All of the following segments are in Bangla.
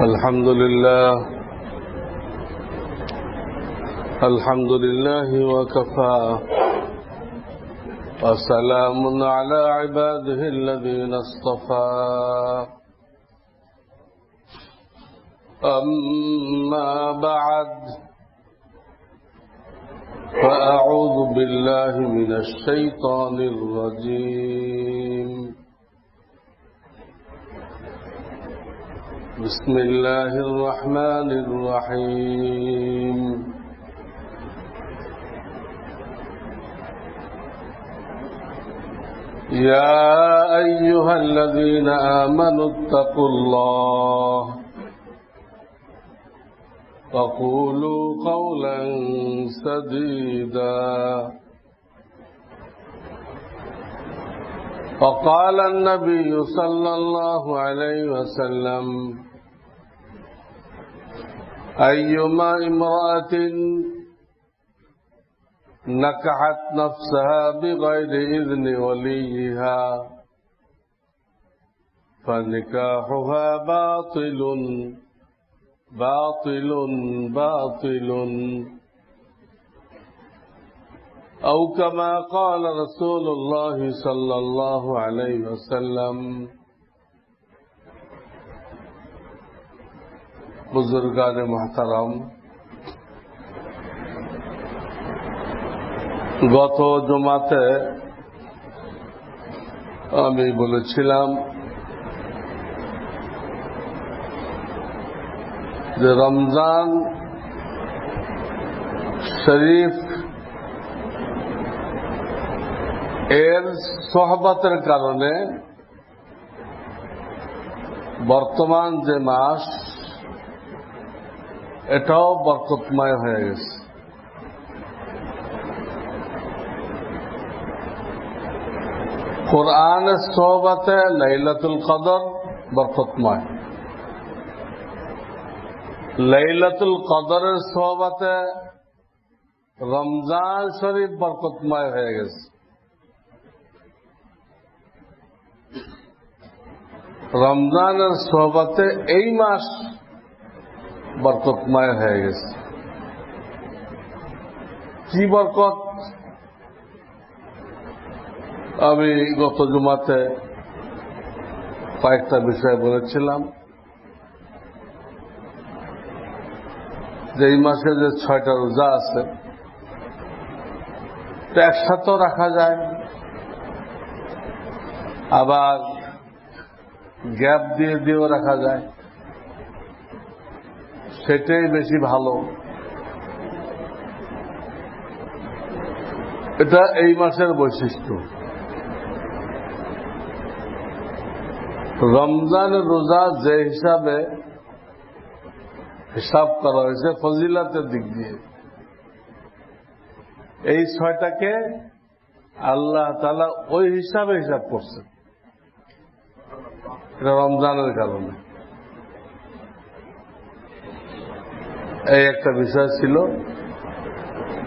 الحمد لله وكفى وسلام على عباده الذين اصطفى أما بعد فأعوذ بالله من الشيطان الرجيم بسم الله الرحمن الرحيم يا أيها الذين آمنوا اتقوا الله وقولوا قولا سديدا وقال النبي صلى الله عليه وسلم أيما امرأة نكحت نفسها بغير إذن وليها فنكاحها باطل باطل باطل أو كما قال رسول الله صلى الله عليه وسلم बुजुर्गान मुहतरम গত জুমাতে আমি বলেছিলাম যে রমজান শরীফ এর সোহবতের কারণে বর্তমান যে মাস এটাও বরকতময় হয়ে গেছে। কোরআনের সোহবতে লাইলাতুল কদর বরকতময়, লাইলাতুল কদরের সোহবতে রমজান শরীফ বরকতময় হয়ে গেছে। রমজানের সোহবতে এই মাস বরকতময় হয়ে গেছে। কি বরকত? আমি গত জুমাতে কয়েকটা বিষয় বলেছিলাম যে এই মাসে যে 6টা রোজা আছে একসাথেও রাখা যায়, আবার গ্যাপ দিয়ে দিয়েও রাখা যায়, সেটাই বেশি ভালো। এটা এই মাসের বৈশিষ্ট্য। রমজানের রোজা যে হিসাবে হিসাব করা হয়েছে ফজিলাতের দিক দিয়ে, এই 6টাকে আল্লাহ তাআলা ওই হিসাবে হিসাব করছেন। এটা রমজানের কারণে। এই একটা বিষয় ছিল,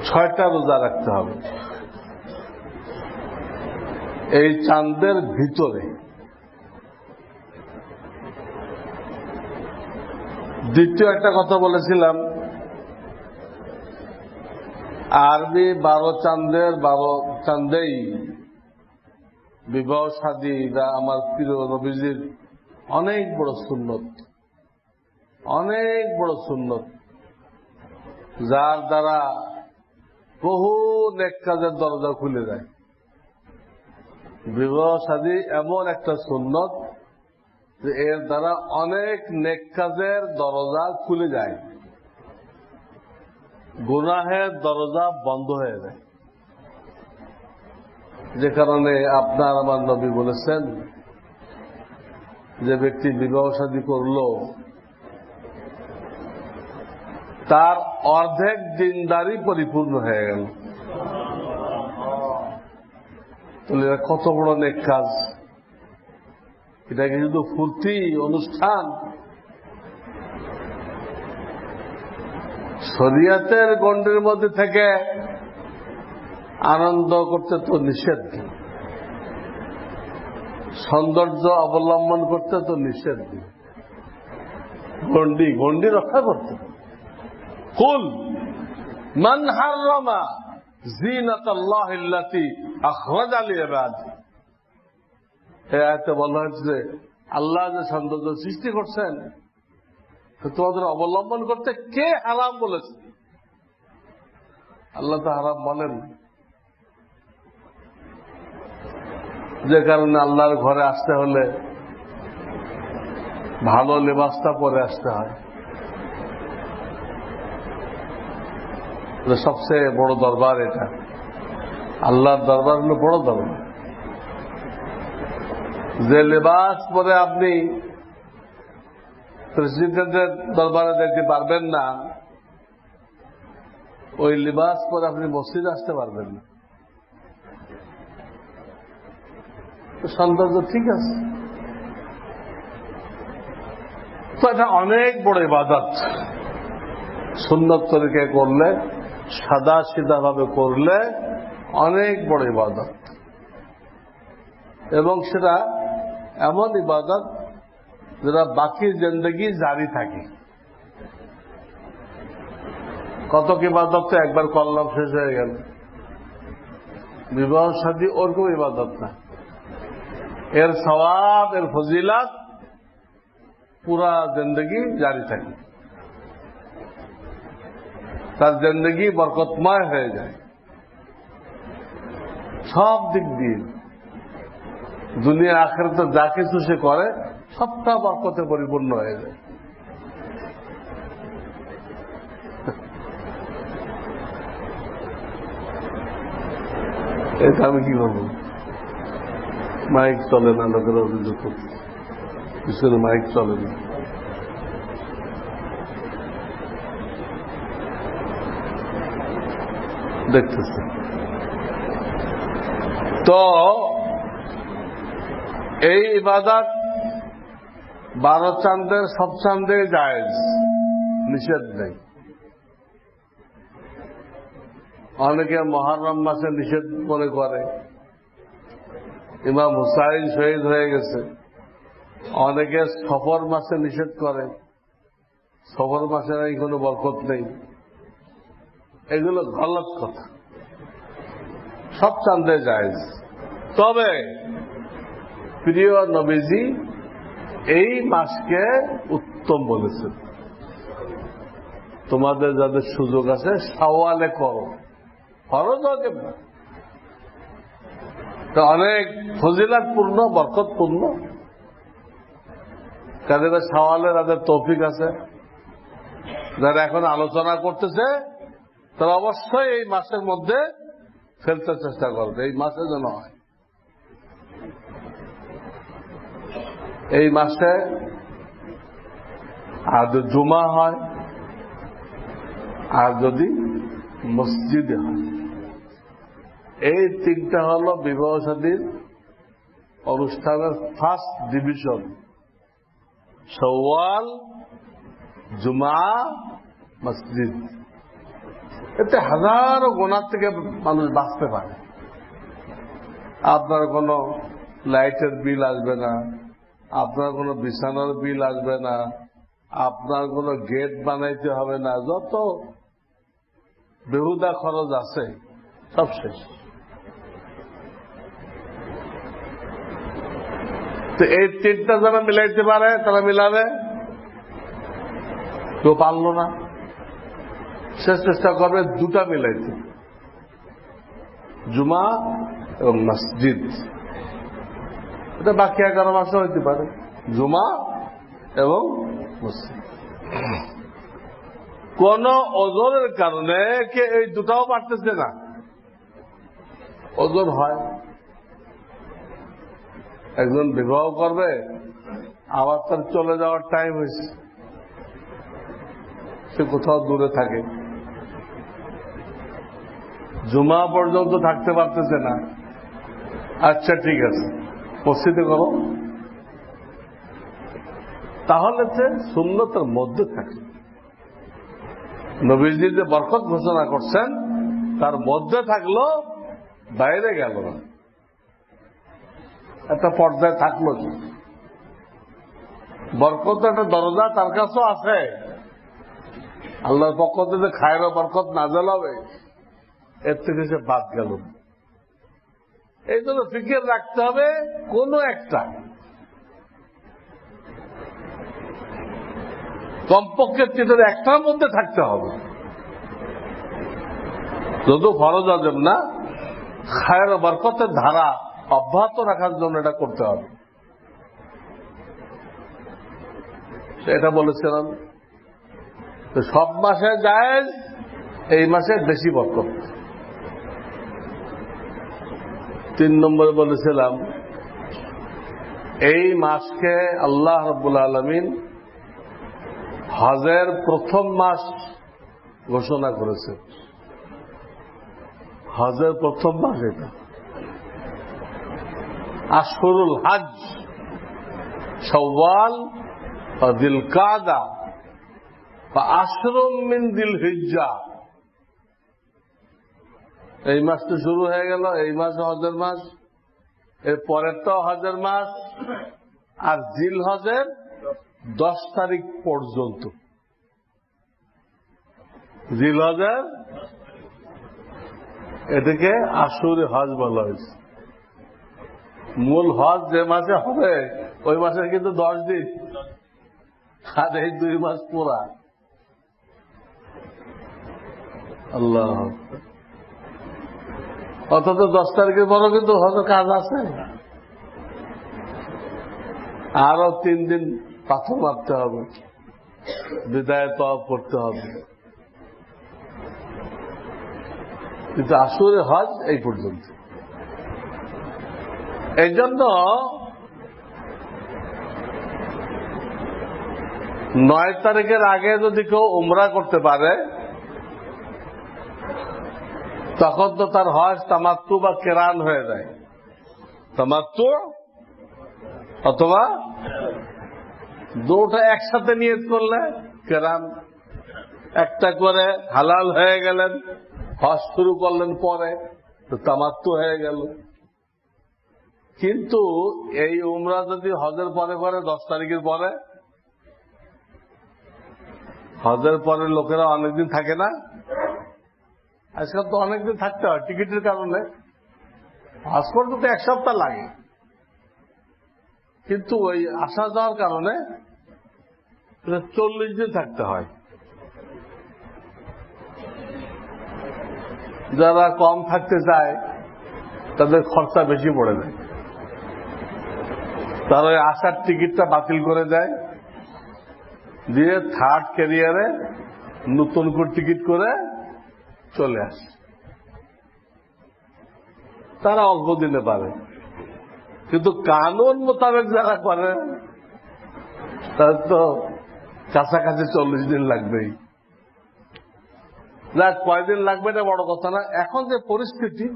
6টা রোজা রাখতে হবে এই চাঁদের ভিতরে। দ্বিতীয় একটা কথা বলেছিলাম, আরবি 12 চাঁদের 12 চাঁদেই বিবাহ শাদী বা আমার প্রিয় নবীজির অনেক বড় সুন্নত, অনেক বড় সুন্নত, যার দ্বারা বহু নেক কাজের দরজা খুলে যায়। বিবাহ শাদী এমন একটা সুন্নত যে এর দ্বারা অনেক নেক কাজের দরজা খুলে যায়, গুনাহের দরজা বন্ধ হয়ে যায়। যে কারণে আপনার আমার নবী বলেছেন যে ব্যক্তি বিবাহ শাদী করলো তার অর্ধেক দিনদারি পরিপূর্ণ হয়ে গেল। তাহলে কত বড় নেক কাজ! এটা কি শুধু ফুর্তি অনুষ্ঠান? শরিয়তের গণ্ডির মধ্যে থেকে আনন্দ করতে তো নিষেধ, সৌন্দর্য অবলম্বন করতে তো নিষেধ। গন্ডি রক্ষা করতে। কুল মান হাররামা যিনাতাল্লাহিল্লাতী আখরাজা লিইবাদিহি, এই আয়াতে বলা হয়েছে যে আল্লাহ যে সৌন্দর্য সৃষ্টি করছেন তোমাদের অবলম্বন করতে কে হারাম বলেছে? আল্লাহ তো হারাম বলেন। যে কারণে আল্লাহর ঘরে আসতে হলে ভালো লেবাসটা পরে আসতে হয়। সবচেয়ে বড় দরবার এটা, আল্লাহর দরবার হলো বড় দরবার। যে লেবাস পরে আপনি প্রেসিডেন্টের দরবারে দেখতে পারবেন না, ওই লেবাস পরে আপনি মসজিদে আসতে পারবেন না। সৌন্দর্য ঠিক আছে, তো এটা অনেক বড় ইবাদত। সুন্নত তরিকায় করলে, সাদা সিধা ভাবে করলে অনেক বড় ইবাদত, এবং সেটা এমন ইবাদত যেটা বাকি জিন্দেগি জারি থাকে। কত ইবাদত তো একবার করলাম শেষ হয়ে গেল। বিবাহ শাদী ওরকম ইবাদত না, এর সওয়াব এর ফজিলাত পুরা জিন্দেগি জারি থাকে, তার জিন্দেগি বরকতময় হয়ে যায় সব দিক দিয়ে। দুনিয়া আখিরাতে যা কিছু সে করে সবটা বরকতে পরিপূর্ণ হয়ে যায়। এটা আমি কি বলবো, মাইক চলে না, লোকের অভিযোগ পিছনে মাইক চলে না। দেখতেছে তো এই ইবাদত 12 চাঁদের সব চাঁদে জায়েজ, নিষেধ নেই। অনেকে মুহররম মাসে নিষেধ মনে করে, ইমাম হুসাইন শহীদ হয়ে গেছে। অনেকে সফর মাসে নিষেধ করে, সফর মাসে নাকি কোনো বরকত নেই। এগুলো গলত কথা, সব চাঁদে জায়েজ। তবে প্রিয় নবীজি এই মাসকে উত্তম বলেছেন, তোমাদের যাদের সুযোগ আছে শাওয়ালে করো, ফরজ হবে না। তো অনেক ফজিলাতপূর্ণ বরকতপূর্ণ, কাদের শাওয়ালে যাদের তৌফিক আছে, যারা এখন আলোচনা করতেছে তারা অবশ্যই এই মাসের মধ্যে ফেলতে চেষ্টা করবে, এই মাসে যেন হয়। এই মাসে আর যদি জুমা হয় আর যদি মসজিদে হয়, এই তিনটা হল বিবাহ শাদীর অনুষ্ঠানের ফার্স্ট ডিভিশন। শাওয়াল, জুমা, মসজিদ। এতে হাজারো গুনাহ থেকে মানুষ বাঁচতে পারে। আপনার কোনো লাইটের বিল আসবে না, আপনার কোনো বিছানার বিল আসবে না, আপনার কোনো গেট বানাইতে হবে না, যত বেহুদা খরচ আছে সব শেষ। তো এই তিনটা যারা মিলাইতে পারে তারা মিলাবে, কেউ পারল না শেষ চেষ্টা করবে দুটা মিলাইতে, জুমা এবং মসজিদ। এটা বাকি 11 মাসে হইতে পারে, জুমা এবং মসজিদ। কোন ওজনের কারণে কে এই দুটাও পারতেছে না, ওজন হয়। একজন বিবাহ করবে, আবার তার চলে যাওয়ার টাইম হয়েছে, সে কোথাও দূরে থাকে, জুমা পর্যন্ত থাকতে পারতেছে না। আচ্ছা ঠিক আছে, মসজিদে করো। তাহলে সে সুন্নতের মধ্যে থাকে। নবীজি যে বরকত ঘোষণা করছেন তার মধ্যে থাকলো, বাইরে গেল না, একটা পর্যায়ে থাকলো। বরকত একটা দরজা তার কাছেও আছে, আল্লাহর পক্ষ থেকে খায়ের বরকত নাযিল হবে, এর থেকে সে বাদ গেল। এই জন্য ফিকির রাখতে হবে কোন একটা, কমপক্ষে তিনের একটার মধ্যে থাকতে হবে। যদিও ফরজ আজম না, খায়ের বরকতের ধারা অব্যাহত রাখার জন্য এটা করতে হবে। এটা বলেছিলাম তো সব মাসে জায়েজ, এই মাসে বেশি বরকত। 3 নম্বরে বলেছিলাম এই মাসকে আল্লাহ রাব্বুল আলামিন হজের প্রথম মাস ঘোষণা করেছে। হজের প্রথম মাস এটা, আশহুরুল হজ, শাওয়াল ও যিলকাদা বা আশরুম মিন যিলহিজ্জা। এই মাস তো শুরু হয়ে গেল, এই মাস হজের মাস, এর পরেরটাও হজের মাস, আর জিল হজের 10 তারিখ পর্যন্ত। জিল হজের এটাকে আশুরে হজ বলা হয়েছে। মূল হজ যে মাসে হবে ওই মাসে কিন্তু 10 দিন, আর এই 2 মাস পুরা। আল্লাহ, অথচ 10 তারিখের পরও কিন্তু হয়তো কাজ আছে, আরো 3 দিন পাথর মারতে হবে, বিদায় তওয়াব করতে হবে, কিন্তু আশুরে হজ এই পর্যন্ত। এই জন্য 9 তারিখের আগে যদি কেউ উমরা করতে পারে তখন তো তার হজ তামাত্তু বা কেরান হয়ে যায়। তামাত্তু অথবা দুটো একসাথে নিয়ত করলে কেরান, একটা করে হালাল হয়ে গেলেন, হজ শুরু করলেন পরে, তো তামাত্তু হয়ে গেল। কিন্তু এই উমরা যদি হজের পরে করে 10 তারিখের পরে, হজের পরে লোকেরা অনেকদিন থাকে না, আজকাল তো অনেকদিন থাকতে হয় টিকিটের কারণে, হজ করতে তো 1 সপ্তাহ লাগে, কিন্তু ওই আসা যাওয়ার কারণে 40 দিন থাকতে হয়। যারা কম থাকতে চায় তাদের খরচা বেশি পড়ে যায়, তারা ওই আসার টিকিটটা বাতিল করে দেয়, দিয়ে 3rd ক্যারিয়ারে নতুন করে টিকিট করে চলে আসে। তারা অল্প দিনে পারে, কিন্তু কানুন মোতাবেক যারা করে তাদের তো কাছাকাছি 40 দিন লাগবেই। যাক, কয়দিন লাগবে এটা বড় কথা না। এখন যে পরিস্থিতি,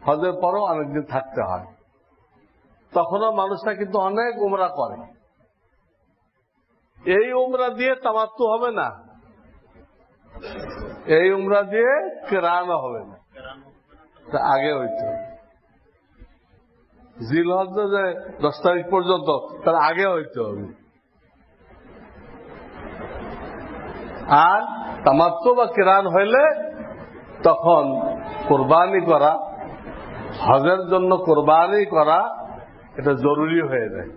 হজের পরেও অনেকদিন থাকতে হয়, তখনও মানুষরা কিন্তু অনেক উমরা করে। এই উমরা দিয়ে তামাত্তু হবে না, এই উমরা দিয়ে কেরানও হবে না, আগে হইতে হবে। জিল হজ্জে যে 10 তারিখ পর্যন্ত, তার আগে হইতে হবে। আর তামাত্তু বা কেরান হইলে তখন কোরবানি করা, হজের জন্য কোরবানি করা এটা জরুরি হয়ে যায়।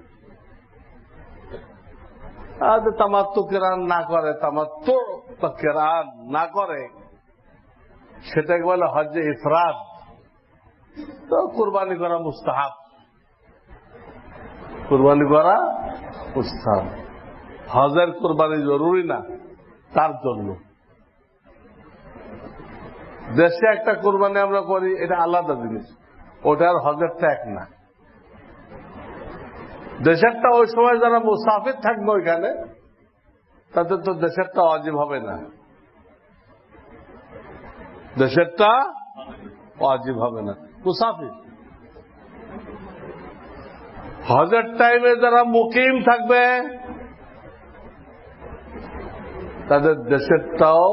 আর তামাত্তু কেরান না করে, তামাত্তু বা কেরান না করে, সেটাকে বলে হজ্জে ইফরাদ, তো কোরবানি করা মুস্তাহাব। কোরবানি করা মুস্তাহাব, হজের কোরবানি জরুরি না তার জন্য। দেশে একটা কোরবানি আমরা করি, এটা আলাদা জিনিস, ওটার হজেরটা এক না। দেশেরটা ওই সময় যারা মুসাফির থাকবে ওইখানে, তাদের তো দেশেরটা ওয়াজিব হবে না, দেশেরটা ওয়াজিব হবে না, মুসাফির। হজের টাইমে যারা মুকিম থাকবে তাদের দেশেরটাও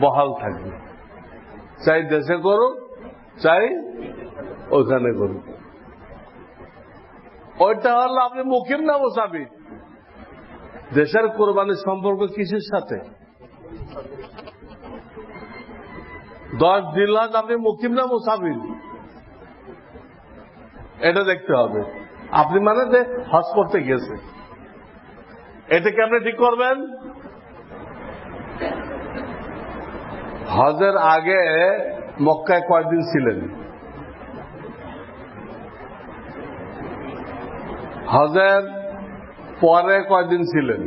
বহাল থাকবে, চাই দেশে করুক চাই ওইখানে করুক। ওইটা হলো আপনি মুকিম না মুসাফির, দেশের কোরবানির সম্পর্ক কিসের সাথে? 10 জিলহজ আপনি মুকিম না মুসাফির, এটা দেখতে হবে। আপনি মানে যে হজ করতে গেছে, এটাকে আপনি ঠিক করবেন। হজের আগে মক্কায় কয়দিন ছিলেন? হজের পরে কয়দিন ছিলেন?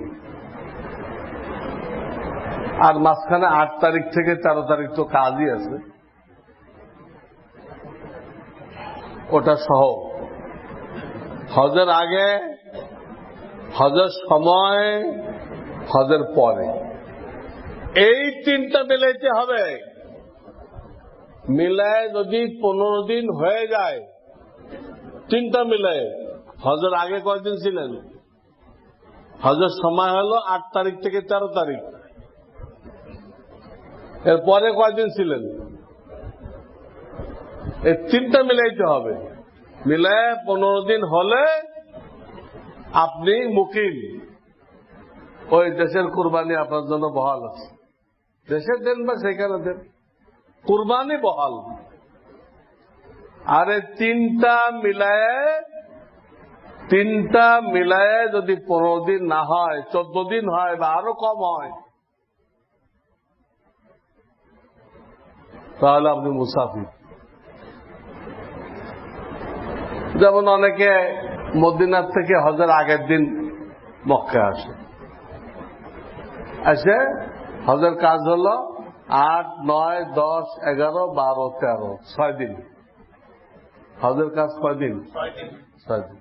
আর মাঝখানে 8 তারিখ থেকে 13 তারিখ তো কাজই আছে, ওটা সহ। হজের আগে, হজের সময়, হজের পরে, এই 3টা মিলাইতে হবে। মিলায় যদি 15 দিন হয়ে যায়, 3টা মিলায়, হজের আগে কয়দিন ছিলেন? হজের সময় হলো 8 তারিখ থেকে 13 তারিখ, এরপরে কয়দিন ছিলেন? এই 3টা মিলাইতে হবে। মিলায় 15 দিন হলে আপনি মুকিম, ওই দেশের কুরবানি আপনার জন্য বহাল আছে। দেশে দেন বা সেখানে দেন, কুরবানি বহাল। আর এই 3টা মিলায় যদি 15 দিন না হয়, 14 দিন হয় বা আরো কম হয়, তাহলে আপনি মুসাফির। যেমন অনেকে মদিনার থেকে হজের আগের দিন মক্কা আসে হজের কাজ হলো 8, 9, 10, 11, 12, 13, 6 দিন। হজের কাজ কয়দিন? 6 দিন।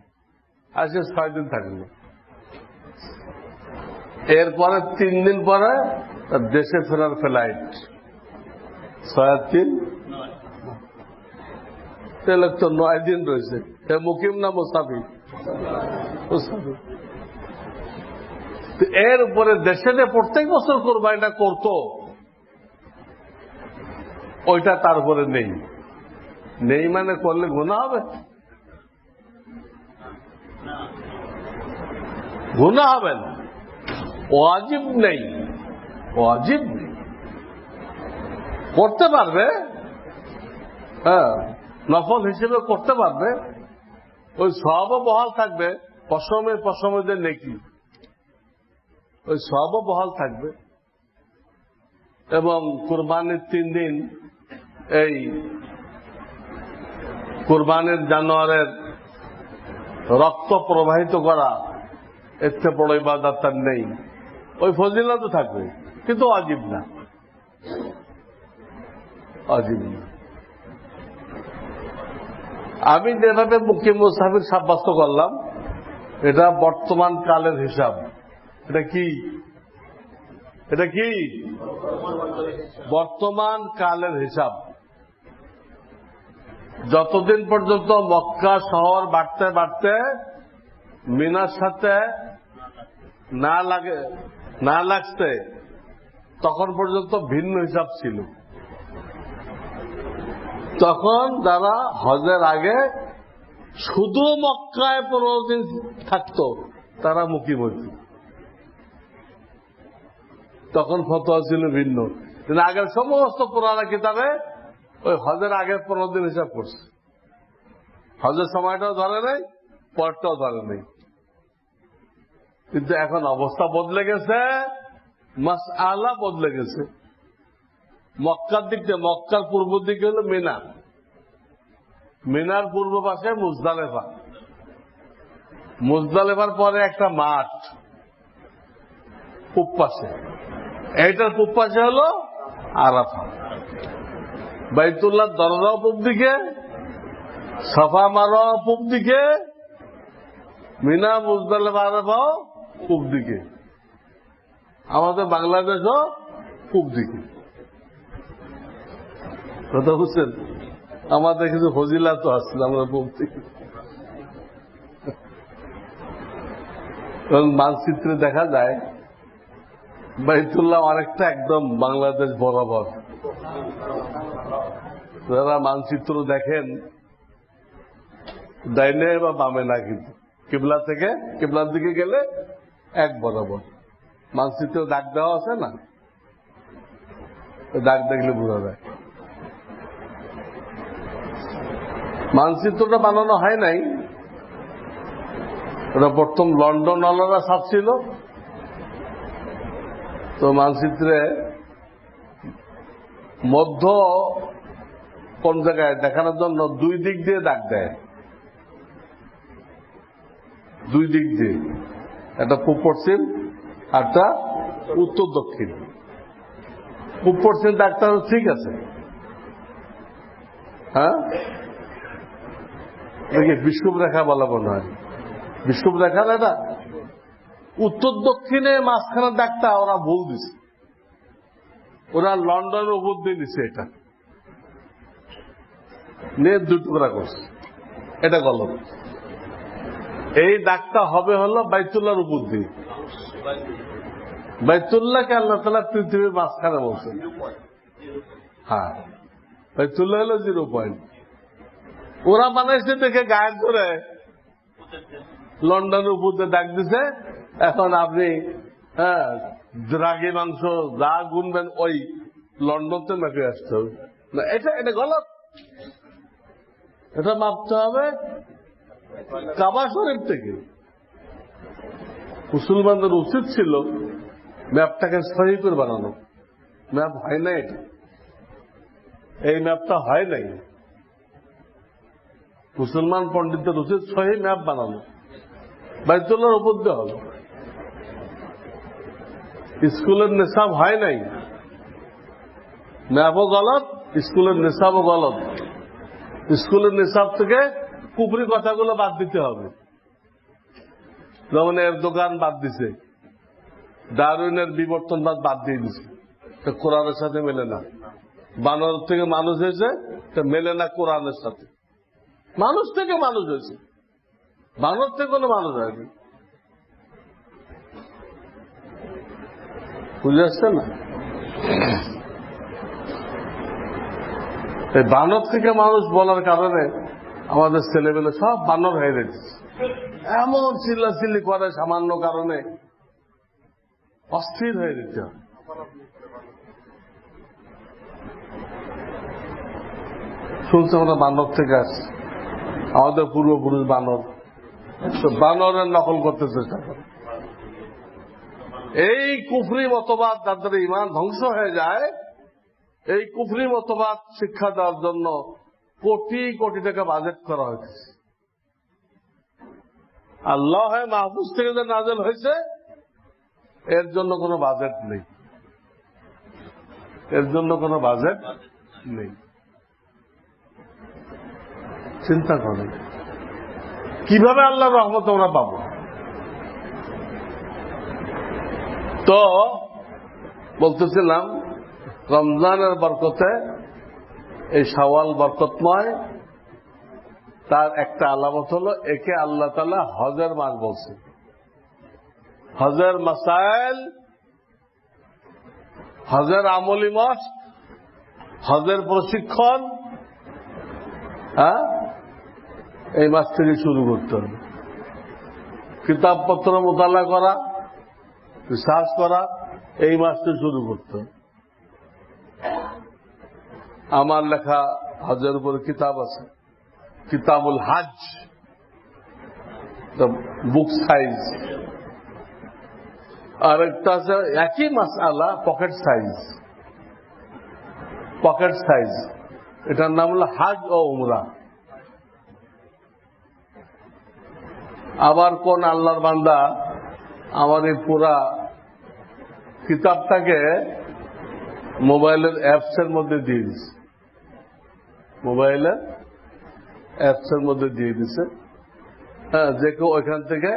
আসে 6 দিন থাকলো। এরপরে 3 দিন পরে দেশে ফেরার ফ্লাইট, 6 আর 3 তাহলে তো 9 দিন রয়েছে। মুকিম না মুসাফির? মুসাফির। এর উপরে দেশে যে প্রত্যেক বছর কোরবানিটা করতো, ওইটা তার উপরে নেই। নেই মানে করলে গুনাহ হবে? গুনাহ হবে না। ওয়াজিব নেই, ওয়াজিব নেই, করতে পারবে, হ্যাঁ, নফল হিসেবে করতে পারবে। ওই সওয়াবও বহাল থাকবে, পশমের নেকি, ওই সওয়াবও বহাল থাকবে। এবং কুরবানির 3 দিন এই কুরবানির জানোয়ারের রক্ত প্রবাহিত করা, এর চেয়ে বড় ইবাদত তার নেই। ওই ফজিলত থাকবে, কিন্তু ওয়াজিব না, ওয়াজিব না। আমি যেভাবে মুকিম মুসাফির সাব্যস্ত করলাম, এটা বর্তমান কালের হিসাব। এটা কি? এটা কি বর্তমান কালের হিসাব? যতদিন পর্যন্ত মক্কা শহর বাড়তে বাড়তে মিনার সাথে না লাগছে, তখন পর্যন্ত ভিন্ন হিসাব ছিল। তখন যারা হজের আগে শুধু মক্কায় 15 দিন থাকতো, তারা মুকিম হইত। তখন ফতোয়া ছিল ভিন্ন। কিন্তু আগের সমস্ত পুরানা কিতাবে ওই হজের আগে 15 দিন হিসাব করছে। হজের সময়টাও ধরে নেই, পরটাও ধরে নেই। কিন্তু এখন অবস্থা বদলে গেছে, মাসআলা বদলে গেছে। মক্কার দিক থেকে, মক্কার পূর্ব দিকে হলো মিনা, মিনার পূর্ব পাশে মুজদালেফা, মুজদালেফার পরে একটা মাঠ পূব পাশে, এইটার পূব পাশে হলো আরাফা। বাইতুল্লাহ দরজাও পূব দিকে, সাফা মারোয়া পূব দিকে, মিনা মুজদালেফা আরাফাও পূব দিকে, আমাদের বাংলাদেশও পূব দিকে। কথা বুঝছেন? আমাদের কিছু ফজিলা তো আসছিল, আমরা পূব দিকে। এবং মানচিত্রে দেখা যায় বাইতুল্লাহ অনেকটা একদম বাংলাদেশ বরাবর। যারা মানচিত্র দেখেন, ডাইনে বা বামে না, কিন্তু কিবলা থেকে, কিবলার দিকে গেলে এক বরাবর। মানচিত্রে দাগ দেওয়া আছে না, দাগ দেখলে বোঝা যায়। মানচিত্রটা বানানো হয় নাই, ওটা প্রথম লন্ডন ওয়ালারা ছাপছিল। তো মানচিত্রে মধ্য কোন জায়গায় দেখানোর জন্য দুই দিক দিয়ে দাগ দেয়, দুই দিক দিয়ে, একটা পূব পশ্চিম একটা উত্তর দক্ষিণ। পূব পশ্চিম দাগটা ঠিক আছে, হ্যাঁ, দেখি বিষুব রেখা বলা মনে হয়, বিষুব রেখা না, এটা উত্তর দক্ষিণে মাঝখানে দাগটা ওরা ভুল দিছে, ওরা লন্ডনের উপর দিয়ে দিছে, এটা নিয়ে দুই টুকরা করছে, এটা গলত। এই দাগটা হবে হলো বাইতুল্লাহর উপর দিয়ে। বাইতুল্লাহকে আল্লাহ তাআলা পৃথিবীর মাঝখানে বলছেন। হ্যাঁ, বাইতুল্লাহ হলো 0 পয়েন্ট। ওরা বানাইছে দেখে গায়ের ধরে লন্ডনের উপর দিয়ে দাগ দিছে। এখন আপনি হ্যাঁ দ্রাগি মাংস যা গুনবেন ওই লন্ডনতে মেপে আসতে হবে না, এটা গলত। এটা মাপতে হবে কাবা শরীফ থেকে। মুসলমানদের উচিত ছিল ম্যাপটাকে সহি করে বানানো। ম্যাপ হয় নাই, এই ম্যাপটা হয় নাই। মুসলমান পণ্ডিতদের উচিত সহি ম্যাপ বানানো, বাইতুল্লাহর উপর দিয়ে হবে। স্কুলের নিসাব হয় নাই, ম্যাপও গলত, স্কুলের নিসাবও গলত। স্কুলের নিসাব থেকে কুফরি কথাগুলো বাদ দিতে হবে। যেমন এর দোকান বাদ দিছে, ডারউইনের বিবর্তনবাদ বাদ দিয়ে দিছে, কোরআনের সাথে মেলে না। বানর থেকে মানুষ হয়েছে, মেলে না কোরআনের সাথে। মানুষ থেকে মানুষ হয়েছে, বানর থেকে কোনো মানুষ হয়নি। বুঝে আসছে না? এই বানর থেকে মানুষ বলার কারণে আমাদের ছেলেমেলে সব বানর হয়ে গেছে। এমন চিল্লাচিল্লি করে সামান্য কারণে, অস্থির হয়ে যেতে হয়। শুনছে আমরা বানর থেকে আসছি, আমাদের পূর্বপুরুষ বানর, বানরের নকল করতে চেষ্টা করে। এই কুফরি মতবাদ যাদের ঈমান ধ্বংস হয়ে যায়, এই কুফরি মতবাদ শিক্ষা দেওয়ার জন্য কোটি কোটি টাকা বাজেট করা হয়েছে। আল্লাহ মাহফুজ থেকে যে নাযিল হয়েছে, এর জন্য কোনো বাজেট নেই, এর জন্য কোনো বাজেট নেই। চিন্তা করে কিভাবে আল্লাহর রহমত আমরা পাবো? তো বলতেছিলাম রমজানের বরকতে এই শাওয়াল বরকতময়, তার একটা আলামত হলো একে আল্লাহ তাআলা হজের মাস বলছে। হজের মাসাইল, হজের আমলি মাস, হজের প্রশিক্ষণ, হ্যাঁ, এই মাস থেকে শুরু করতে হবে। কিতাবপত্র মোতালা করা, রিসার্চ করা এই মাস থেকে শুরু করতে হবে। আমার লেখা হজের উপর কিতাব আছে, কিতাবুল হাজ, বুক সাইজ। আর একটা আছে একই মাসআলা পকেট সাইজ, পকেট সাইজ, এটার নাম হলো হাজ ও উমরা। আবার কোন আল্লাহর বান্দা আমার এই পুরা কিতাবটাকে মোবাইলের অ্যাপসের মধ্যে দিয়ে দিছে, মোবাইলের অ্যাপসের মধ্যে দিয়ে দিছে। হ্যাঁ, যে কেউ ওইখান থেকে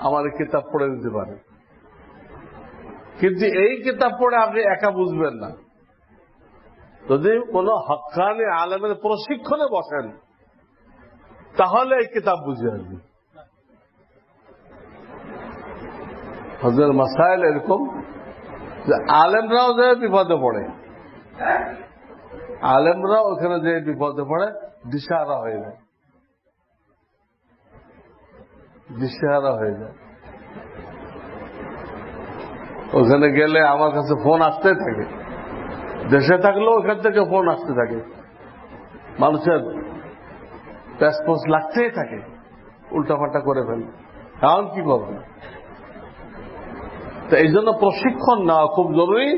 আমার কিতাব পড়ে দিতে পারে। কিন্তু এই কিতাব পড়ে আপনি একা বুঝবেন না। যদি কোনো হক্কানি আলেমের প্রশিক্ষণে বসেন, তাহলে এই কিতাব বুঝে আসবে। হজের মাসাইল এরকম যে আলেমরাও যে বিপদে পড়ে, আলেমরাও ওখানে যে বিপদে পড়ে দিশাহারা হয়ে যায়, দিশাহারা হয়ে যায়। ওখানে গেলে আমার কাছে ফোন আসতে থাকে, দেশে থাকলেও ওখান থেকে ফোন আসতে থাকে, মানুষের রেসপন্স লাগতেই থাকে, উল্টাপাল্টা করে ফেলে, কারণ কি করবে। তো এই জন্য প্রশিক্ষণ নেওয়া খুব জরুরি।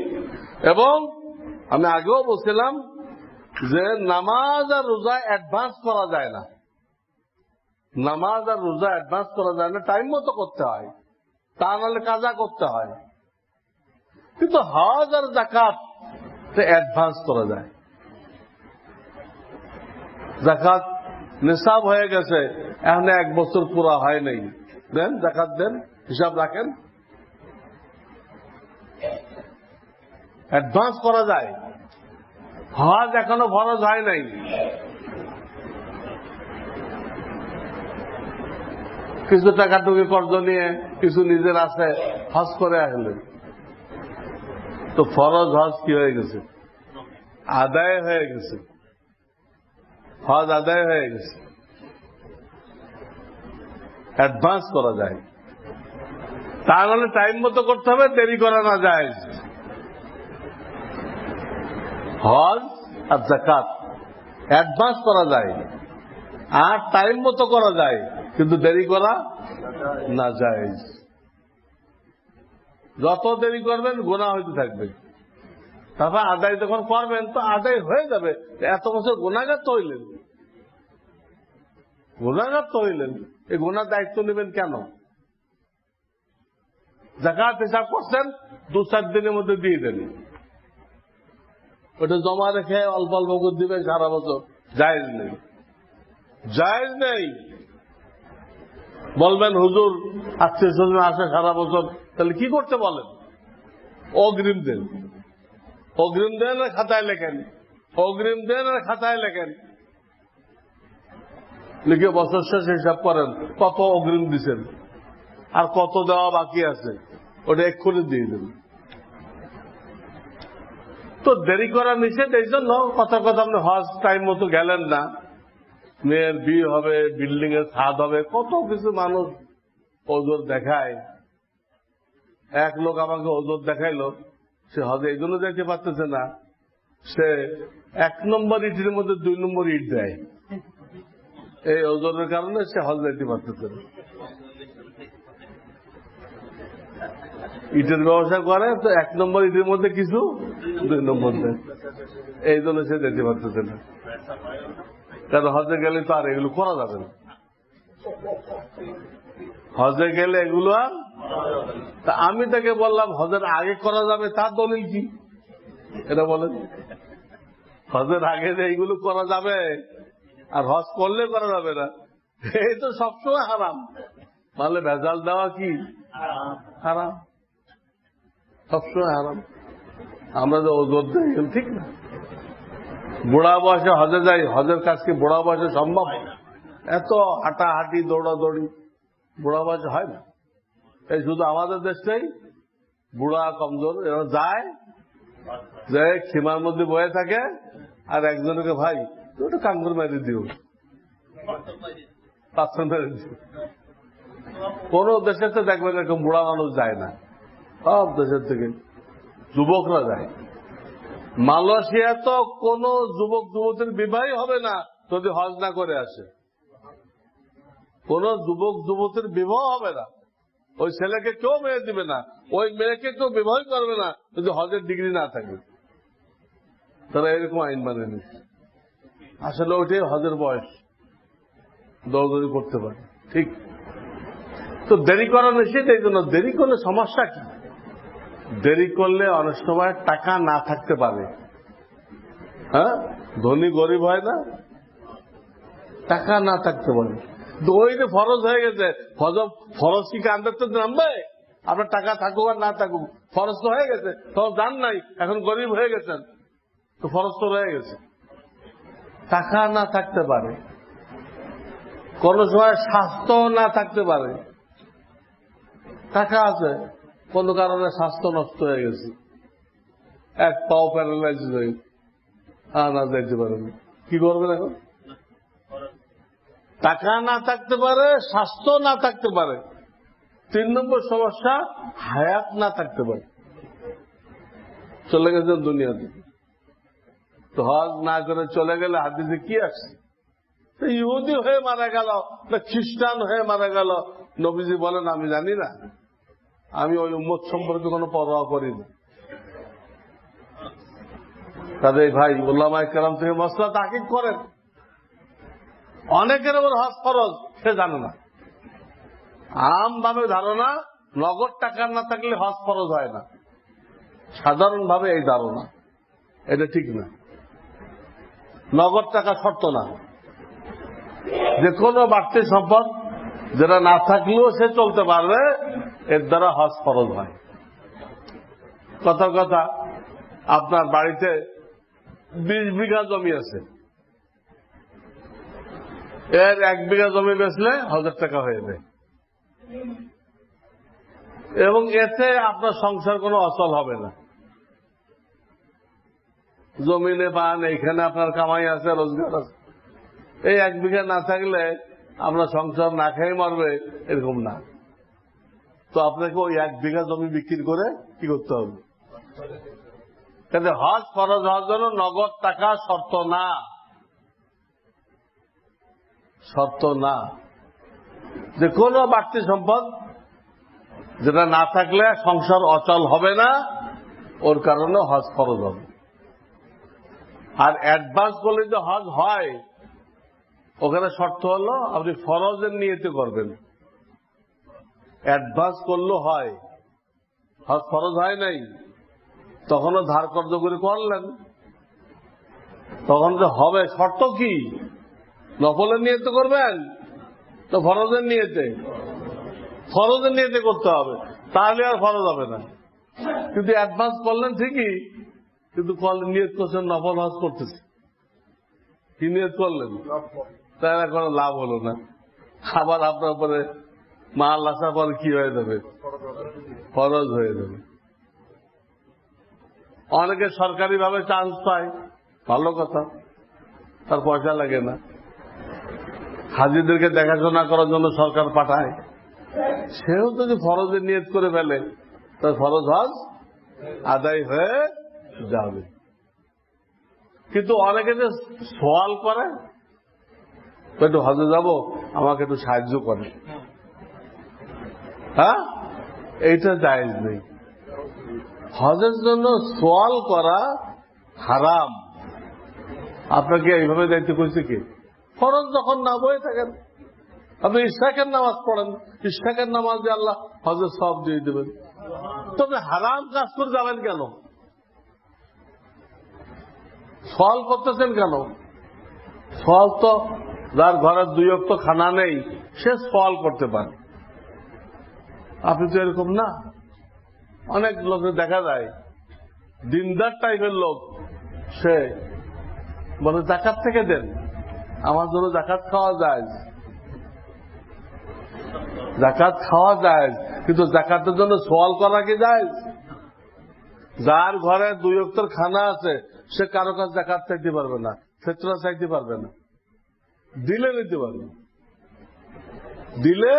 এবং আমি আগেও বলছিলাম যে নামাজ আর রোজা অ্যাডভান্স করা যায় না, নামাজ আর রোজা অ্যাডভান্স করা যায় না, টাইম মতো করতে হয়, তা নাহলে কাজা করতে হয়। কিন্তু হজ আর যাকাত অ্যাডভান্স করা যায়। যাকাত নিসাব হয়ে গেছে, এখন 1 বছর পুরা হয় নাই, দেন যাকাত দেন, হিসাব রাখেন, অ্যাডভান্স করা যায়। হজ এখনো ফরজ হয় নাই, কিছু টাকা টুকি কর্জ নিয়ে কিছু নিজের আছে হজ করে আসলেন, তো ফরজ হজ কি হয়ে গেছে, আদায় হয়ে গেছে, হজ আদায় হয়ে গেছে। অ্যাডভান্স করা যায়, তাহলে টাইম মতো করতে হবে, দেরি করা না যায়। হজ আর যাকাত অ্যাডভান্স করা যায় আর টাইম মতো করা যায়, কিন্তু দেরি করা না যায়। যত দেরি করবেন গুনাহ হইতে থাকবে, তারপর আদায় যখন করবেন তো আদায় হয়ে যাবে। এত বছর গুনাহগার তো হইলেন, গুনাহগার তো হইলেন, এই গুনার দায়িত্ব নেবেন কেন? যাকাত হিসাব করছেন, 2-4 দিনের মধ্যে দিয়ে দেন, ওটা জমা রেখে অল্প অল্প করে দিবেন সারা বছর, জায়েজ নেই, জায়েজ নেই। বলবেন হুজুর আত্মীয় স্বজন আসে সারা বছর, তাহলে কি করতে বলেন? অগ্রিম দেন, অগ্রিম দেন আর খাতায় লেখেন, অগ্রিম দেন আর খাতায় লেখেন, লিখে বছর শেষে হিসাব করেন কত অগ্রিম দিচ্ছেন আর কত দেওয়া বাকি আছে, ওটা এক্ষুনি দিয়ে দেন। তো দেরি করা নিষেধ, এই জন্য কথা কথা আপনি হজ টাইম মতো গেলেন না, মেয়ের বিয়ে হবে, বিল্ডিং এর ছাদ হবে, কত কিছু মানুষ ওজোর দেখায়। এক লোক আমাকে ওজোর দেখাইলো, সে হজে এই জন্য দেখতে পারতেছে না, সে 1 নম্বর ইটের মধ্যে 2 নম্বর ইট দেয়, এই ওজোরের কারণে সে হজ দেখতে পারতেছে না। ইটের ব্যবসা করে তো 1 নম্বর ইটের মধ্যে কিছু 2 নম্বর দেয়, এই জন্য সে দেখতে পারতেছে না। কারণ হজে গেলে তো আর এগুলো করা যাবে না, হজে গেলে এগুলো আর। তা আমি তাকে বললাম হজের আগে করা যাবে, তার দলিল কি এটা বলেন? হজের আগে যে এইগুলো করা যাবে আর হজ করলে করা যাবে না, এই তো সবসময় হারাম। তাহলে ভেজাল দেওয়া কি হারাম, সবসময় হারাম। আমরা যে ওজোর দেই ঠিক না, বুড়া বয়সে হজে যাই, হজের কাজ কি বুড়া বয়সে সম্ভব? এত হাঁটাহাঁটি দৌড়াদৌড়ি বুড়া বয়সে হয় না। এই শুধু আমাদের দেশটাই বুড়া কমজোর এরা যায়, যে খিমার মধ্যে বয়ে থাকে আর একজনকে ভাই ওটা কাঙ্গুর মেরে দিও, পাঁচজন মেরে দিও। কোন দেশের তো দেখবেন এরকম বুড়া মানুষ যায় না, সব দেশের থেকে যুবকরা যায়। মালয়েশিয়া তো কোন যুবক যুবতীর বিবাহই হবে না যদি হজ না করে আসে, কোন যুবক যুবতীর বিবাহ হবে না, ওই ছেলেকে কেউ মেয়ে দিবে না, ওই মেয়েকে কেউ বিবাহ করবে না যদি হজের ডিগ্রি না থাকে। তারা এরকম আইন মানে নিচ্ছে। আসলে ওইটাই হজের বয়স, দৌড়দৌড়ি করতে পারে, ঠিক। তো দেরি করা নিষেধ, এই জন্য দেরি করলে সমস্যা কি? দেরি করলে অনেক সময় টাকা না থাকতে পারে, হ্যাঁ, ধনী গরিব হয় না, টাকা না থাকতে পারে। ওই যে ফরজ হয়ে গেছে, ফরজ কি কান্দার তো নামবে? আপনার টাকা থাকুক আর না থাকুক, ফরজ তো হয়ে গেছে, তখন জান নাই, এখন গরিব হয়ে গেছেন, তো ফরজ তো রয়ে গেছে। টাকা না থাকতে পারে, কোন সময় স্বাস্থ্য না থাকতে পারে, টাকা আছে কোন কারণে স্বাস্থ্য নষ্ট হয়ে গেছে, এক পাও প্যারালাইজ হয়ে না যাইতে পারেন, কি করবেন এখন? টাকা না থাকতে পারে, স্বাস্থ্য না থাকতে পারে। 3 নম্বর সমস্যা হায়াত না থাকতে পারে। চলে গেছেন দুনিয়া থেকে। তো হজ না করে চলে গেলে হাদিসে কি আসছে? ইহুদি হয়ে মারা গেল না খ্রিস্টান হয়ে মারা গেল, নবীজি বলেন আমি জানি না, আমি ওই উম্মত সম্পর্কে কোনো পরোয়া করি না। তাদের ভাই উলামায়ে কেরাম থেকে মসলা তাকিদ করেন। অনেকের ওপর হজ ফরজ সে জানে না। আমভাবে ধারণা নগদ টাকা না থাকলে হজ ফরজ হয় না, সাধারণভাবে এই ধারণা, এটা ঠিক না। নগদ টাকা শর্ত না, যে কোনো বাড়তি সম্পদ যেটা না থাকলেও সে চলতে পারবে, এর দ্বারা হজ ফরজ হয়। কথার কথা, আপনার বাড়িতে 20 বিঘা জমি আছে, এর 1 বিঘা জমি বেচলে 1000 টাকা হয়ে যায়, এবং এতে আপনার সংসার কোনো অচল হবে না। জমিনে পান, এইখানে আপনার কামাই আছে, রোজগার আছে। এই 1 বিঘা না থাকলে আপনার সংসার না খেয়ে মারবে, এরকম না। তো আপনাকে ওই 1 বিঘা জমি বিক্রি করে কি করতে হবে? কিন্তু হজ ফরজ হওয়ার জন্য নগদ টাকা শর্ত না, শর্ত না। যে কোনো বাড়তি সম্পদ যেটা না থাকলে সংসার অচল হবে না, ওর কারণে হজ ফরজ হবে। আর অ্যাডভান্স করলে যে হজ হয়, ওখানে শর্ত হলো আপনি ফরজের নিয়তে করবেন। অ্যাডভান্স করলেও হয়, হজ ফরজ হয় নাই, তখনও ধার কর্জ করে করলেন, তখন যে হবে। শর্ত কি? নফলের নিয়তে করবেন তো ফরজের নিয়তে, ফরজের নিয়তে করতে হবে, তাহলে আর ফরজ হবে না। কিন্তু অ্যাডভান্স করলেন ঠিকই, কিন্তু নিয়ত করছেন নফল হজ করতেছে, কি নিয়ত করলেন? তাহলে কোনো লাভ হলো না। আবার আপনার উপরে মাল আসার পরে কি হয়ে যাবে? ফরজ হয়ে যাবে। অনেকে সরকারি ভাবে চান্স পায়, ভালো কথা, তার পয়সা লাগে না। হাজিদেরকে দেখাশোনা করার জন্য সরকার পাঠায়, সেও যদি ফরজের নিয়ত করে ফেলে, তার ফরজ হজ আদায় হয়ে যাবে। কিন্তু অনেকে যে সওয়াল করে, একটু হজে যাব, আমাকে একটু সাহায্য করে, হ্যাঁ, এইটা জায়েজ নেই। হজের জন্য সওয়াল করা হারাম। আপনাকে এইভাবে দায়িত্ব করছে কি? ফরজ যখন না বয়ে থাকেন, আপনি ইশরাকের নামাজ পড়েন, ইশরাকের নামাজে আল্লাহ হজের সওয়াব দিয়ে দেবেন। তবে হারাম কাজ করে যাবেন কেন? সওয়াল করতেছেন কেন? সওয়াল তো যার ঘরের 2 ওয়াক্ত খানা নেই, সে সওয়াল করতে পারে। আপনি তো এরকম না। অনেক লোকে দেখা যায় দিনদার টাইপের লোক, সে বলে যাকাত থেকে দেন, আমার জন্য যাকাত খাওয়া যায়, যাকাত খাওয়া যায়, কিন্তু যাকাতের জন্য সওয়াল করা কি যায়? যার ঘরে 2 ওয়াক্তের খানা আছে, সে কারো কাছে যাকাত চাইতে পারবে না, ফিতরা চাইতে পারবে না, দিলে নিতে পারবে। দিলে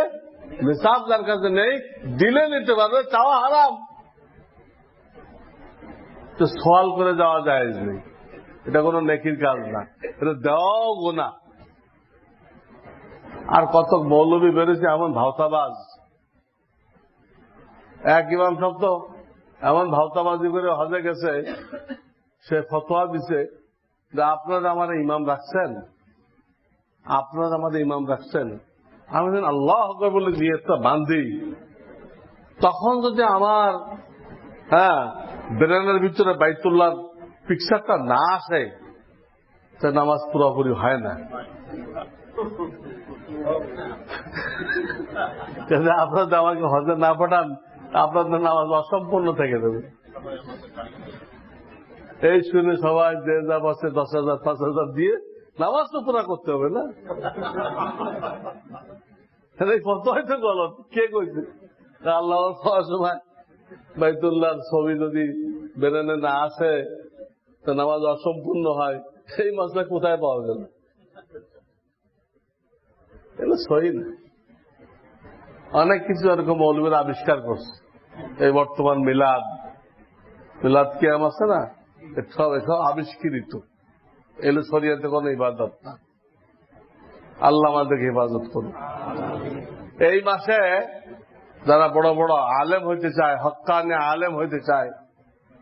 নিসাব যার কাছে নেই, দিলে নিতে পারবে, চাওয়া হারাম। তো সওয়াল করে যাওয়া যায় নেই, এটা কোনো নেকির কাজ না, এটা দেওয়াও গুনাহ। আর কত মৌলবী বেড়েছে এমন ভাওতাবাজ। এক ইমাম সাহেব তো এমন ভাওতাবাজি করে হজে গেছে, সে ফতোয়া দিছে যে আপনারা আমাদের ইমাম রাখছেন, আপনারা আমাদের ইমাম রাখছেন, আমি যেন আল্লাহ আকবার বলে নিয়তটা বান্ধি, তখন যদি আমার ব্রেনের ভিতরে বাইতুল্লাহর পিকচারটা না আসে, তা নামাজ পুরোপুরি হয় না। আপনাদের আমাকে হজে না পাঠান, আপনাদের নামাজ অসম্পূর্ণ থেকে দেবে। এই শুনে সবাই যে যা বসে 10,000 5,000 দিয়ে নামাজ তো পুরা করতে হবে না। কত হয়তো গলত, কে কইছে? আল্লাহ সময় বাইতুল্লাহর ছবি যদি বেরেনে না আসে, তো নামাজ অসম্পূর্ণ হয়। সেই মাসলা কোথায় পাওয়া গেল? এগুলো সহি না। অনেক কিছু এরকম মৌলবীরা আবিষ্কার করছে, এই বর্তমান মিলাদ, মিলাদ কিয়াম আছে না, সব আবিষ্কৃত, এগুলো শরিয়াতে কোনো ইবাদত না। আল্লাহ আমাদেরকে হেফাজত করুন। এই মাসে যারা বড় বড় আলেম হইতে চায়, হক্কানে আলেম হইতে চায়,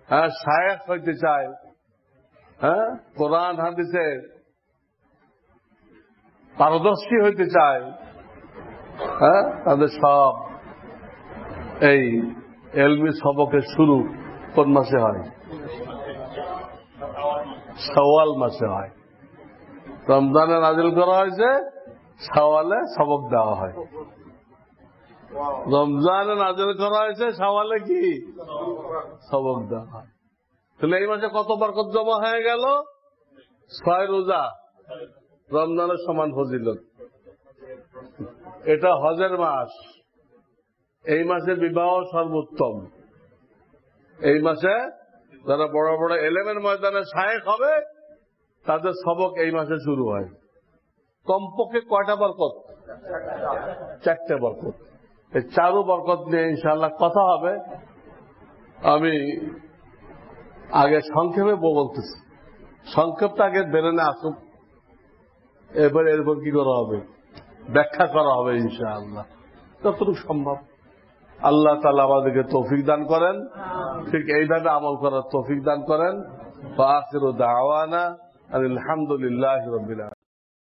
হ্যাঁ, শায়েখ হইতে চায়, হ্যাঁ, কোরআন হাদিসে পারদর্শী হইতে চায়, হ্যাঁ, তাদের সব এই এলমি সবকের শুরু কোন মাসে হয়? শাওয়াল মাসে হয়। রমজানে নাজিল করা হয়েছে, শাওয়ালে সবক দেওয়া হয়। রমজানে নাজিল করা হয়েছে, শাওয়ালে কি সবক দেওয়া হয়। তাহলে এই মাসে কত বরকত জমা হয়ে গেল? 6 রোজা রমজানের সমান ফজিলত। এটা হজের মাস। এই মাসে বিবাহ সর্বোত্তম। এই মাসে যারা বড় বড় এলেমের ময়দানে শায়েখ হবে, তাদের সবক এই মাসে শুরু হয়। কমপক্ষে কয়টা বরকত? 4টে বরকত। এই 4 বরকত নিয়ে ইনশাআল্লাহ কথা হবে। আমি আগে সংক্ষেপে বলতেছি, সংক্ষেপটা আগে বেড়ে না আসুক, এরপর এরপর কি করা হবে? ব্যাখ্যা করা হবে ইনশাআল্লাহ, যতটুকু সম্ভব। আল্লাহ তাআলা আমাদেরকে তৌফিক দান করেন, ঠিক এইভাবে আমল করার তৌফিক দান করেন। ওয়া আখিরু দাওয়ানা আলহামদুলিল্লাহি রাব্বিল আলামিন।